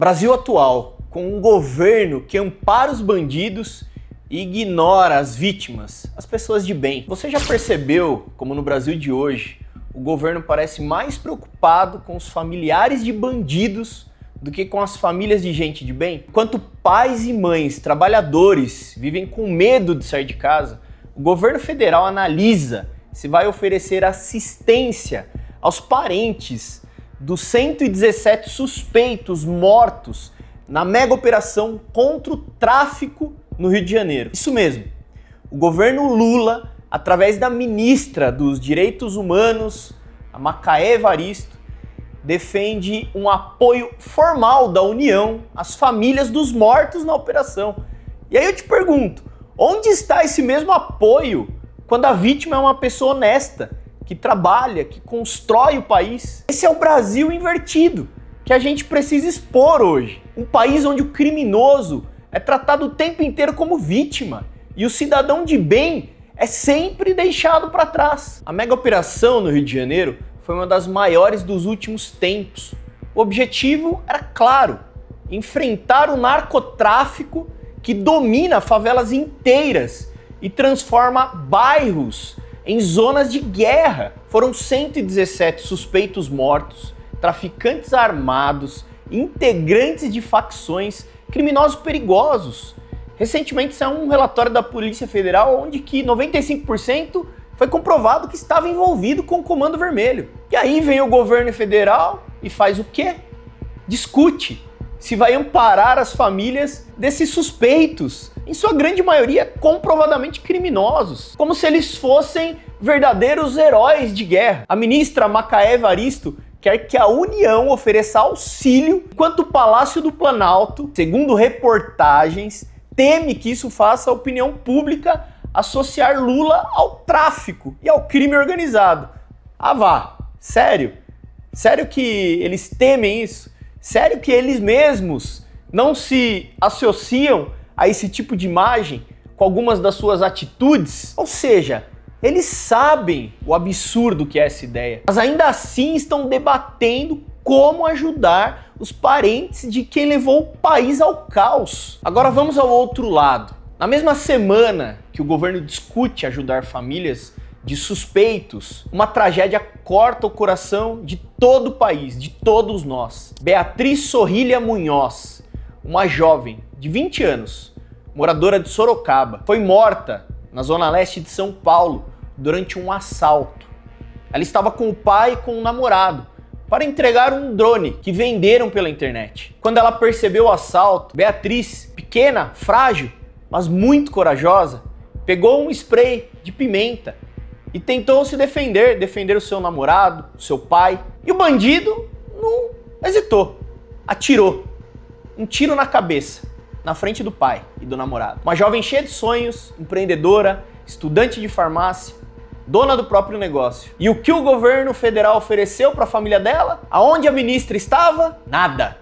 Brasil atual, com um governo que ampara os bandidos e ignora as vítimas, as pessoas de bem. Você já percebeu como no Brasil de hoje o governo parece mais preocupado com os familiares de bandidos do que com as famílias de gente de bem? Enquanto pais e mães, trabalhadores, vivem com medo de sair de casa, o governo federal analisa se vai oferecer assistência aos parentes dos 117 suspeitos mortos na mega operação contra o tráfico no Rio de Janeiro. Isso mesmo, o governo Lula, através da ministra dos Direitos Humanos, a Macaé Evaristo, defende um apoio formal da União às famílias dos mortos na operação. E aí eu te pergunto, onde está esse mesmo apoio quando a vítima é uma pessoa honesta, que trabalha, que constrói o país? Esse é o Brasil invertido que a gente precisa expor hoje. Um país onde o criminoso é tratado o tempo inteiro como vítima e o cidadão de bem é sempre deixado para trás. A mega operação no Rio de Janeiro foi uma das maiores dos últimos tempos. O objetivo era claro: enfrentar o narcotráfico que domina favelas inteiras e transforma bairros em zonas de guerra. Foram 117 suspeitos mortos, traficantes armados, integrantes de facções, criminosos perigosos. Recentemente saiu um relatório da Polícia Federal onde que 95% foi comprovado que estava envolvido com o Comando Vermelho. E aí vem o governo federal e faz o quê? Discute se vai amparar as famílias desses suspeitos, em sua grande maioria comprovadamente criminosos, como se eles fossem verdadeiros heróis de guerra. A ministra Macaé Evaristo quer que a União ofereça auxílio, enquanto o Palácio do Planalto, segundo reportagens, teme que isso faça a opinião pública associar Lula ao tráfico e ao crime organizado. Ah vá, sério? Sério que eles temem isso? Sério que eles mesmos não se associam a esse tipo de imagem com algumas das suas atitudes? Ou seja, eles sabem o absurdo que é essa ideia, mas ainda assim estão debatendo como ajudar os parentes de quem levou o país ao caos. Agora vamos ao outro lado. Na mesma semana que o governo discute ajudar famílias de suspeitos, uma tragédia corta o coração de todo o país, de todos nós. Beatriz Sorrilha Munhoz, uma jovem de 20 anos, moradora de Sorocaba, foi morta na zona leste de São Paulo durante um assalto. Ela estava com o pai e com um namorado para entregar um drone que venderam pela internet. Quando ela percebeu o assalto, Beatriz, pequena, frágil, mas muito corajosa, pegou um spray de pimenta e tentou se defender o seu namorado, o seu pai. E o bandido não hesitou, atirou um tiro na cabeça, na frente do pai e do namorado. Uma jovem cheia de sonhos, empreendedora, estudante de farmácia, dona do próprio negócio. E o que o governo federal ofereceu para a família dela? Aonde a ministra estava? Nada.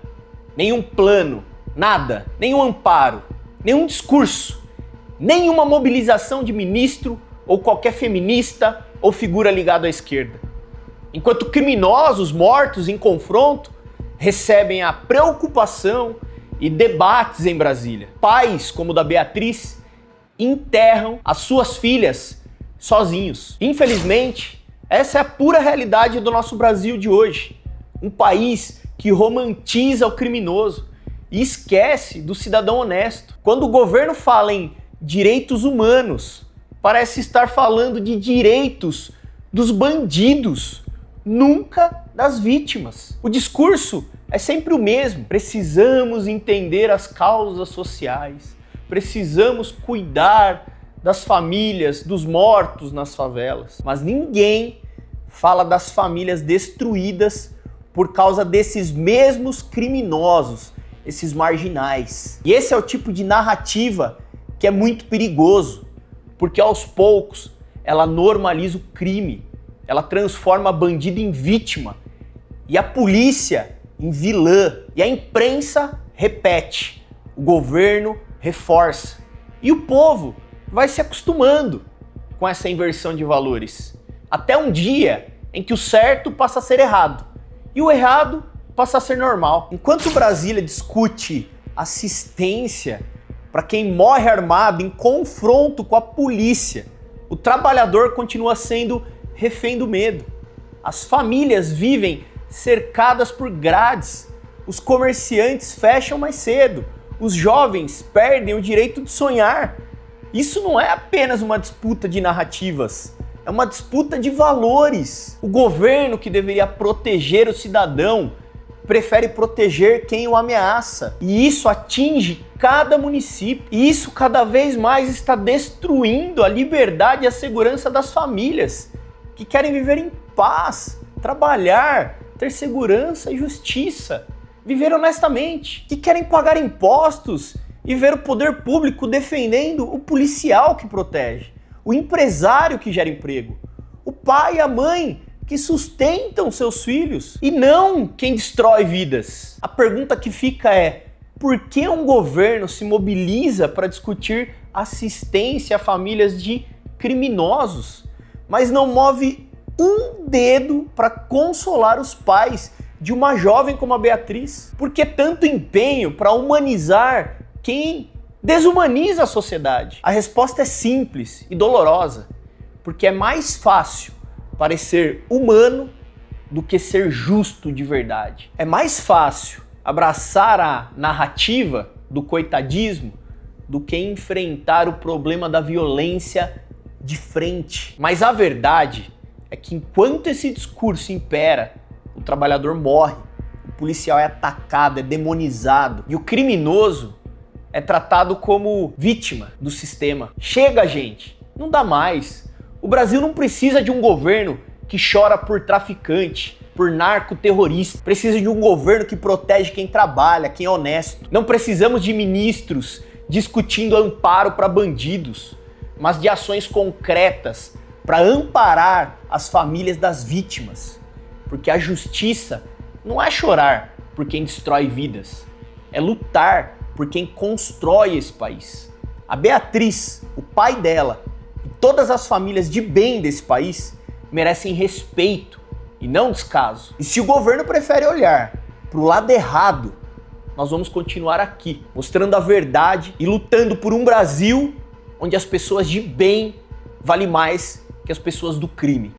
Nenhum plano, nada. Nenhum amparo, nenhum discurso, nenhuma mobilização de ministro ou qualquer feminista ou figura ligada à esquerda. Enquanto criminosos mortos em confronto recebem a preocupação e debates em Brasília. Pais, como o da Beatriz, enterram as suas filhas sozinhos. Infelizmente, essa é a pura realidade do nosso Brasil de hoje. Um país que romantiza o criminoso e esquece do cidadão honesto. Quando o governo fala em direitos humanos, parece estar falando de direitos dos bandidos, nunca das vítimas. O discurso é sempre o mesmo. Precisamos entender as causas sociais, precisamos cuidar das famílias, dos mortos nas favelas. Mas ninguém fala das famílias destruídas por causa desses mesmos criminosos, esses marginais. E esse é o tipo de narrativa que é muito perigoso, porque aos poucos ela normaliza o crime, ela transforma bandido em vítima e a polícia em vilã. E a imprensa repete, o governo reforça e o povo vai se acostumando com essa inversão de valores, até um dia em que o certo passa a ser errado e o errado passar a ser normal. Enquanto Brasília discute assistência para quem morre armado em confronto com a polícia, o trabalhador continua sendo refém do medo. As famílias vivem cercadas por grades, os comerciantes fecham mais cedo, os jovens perdem o direito de sonhar. Isso não é apenas uma disputa de narrativas, é uma disputa de valores. O governo, que deveria proteger o cidadão, prefere proteger quem o ameaça. E isso atinge cada município. E isso cada vez mais está destruindo a liberdade e a segurança das famílias, que querem viver em paz, trabalhar, ter segurança e justiça, viver honestamente, que querem pagar impostos e ver o poder público defendendo o policial que protege, o empresário que gera emprego, o pai e a mãe que sustentam seus filhos, e não quem destrói vidas. A pergunta que fica é: por que um governo se mobiliza para discutir assistência a famílias de criminosos, mas não move um dedo para consolar os pais de uma jovem como a Beatriz? Por que tanto empenho para humanizar quem desumaniza a sociedade? A resposta é simples e dolorosa, porque é mais fácil parecer humano do que ser justo de verdade. É mais fácil abraçar a narrativa do coitadismo do que enfrentar o problema da violência de frente. Mas a verdade é que enquanto esse discurso impera, o trabalhador morre, o policial é atacado, é demonizado e o criminoso é tratado como vítima do sistema. Chega, gente, não dá mais. O Brasil não precisa de um governo que chora por traficante, por narcoterrorista. Precisa de um governo que protege quem trabalha, quem é honesto. Não precisamos de ministros discutindo amparo para bandidos, mas de ações concretas para amparar as famílias das vítimas. Porque a justiça não é chorar por quem destrói vidas, é lutar por quem constrói esse país. A Beatriz, o pai dela e todas as famílias de bem desse país merecem respeito e não descaso. E se o governo prefere olhar para o lado errado, nós vamos continuar aqui, mostrando a verdade e lutando por um Brasil onde as pessoas de bem valem mais que as pessoas do crime.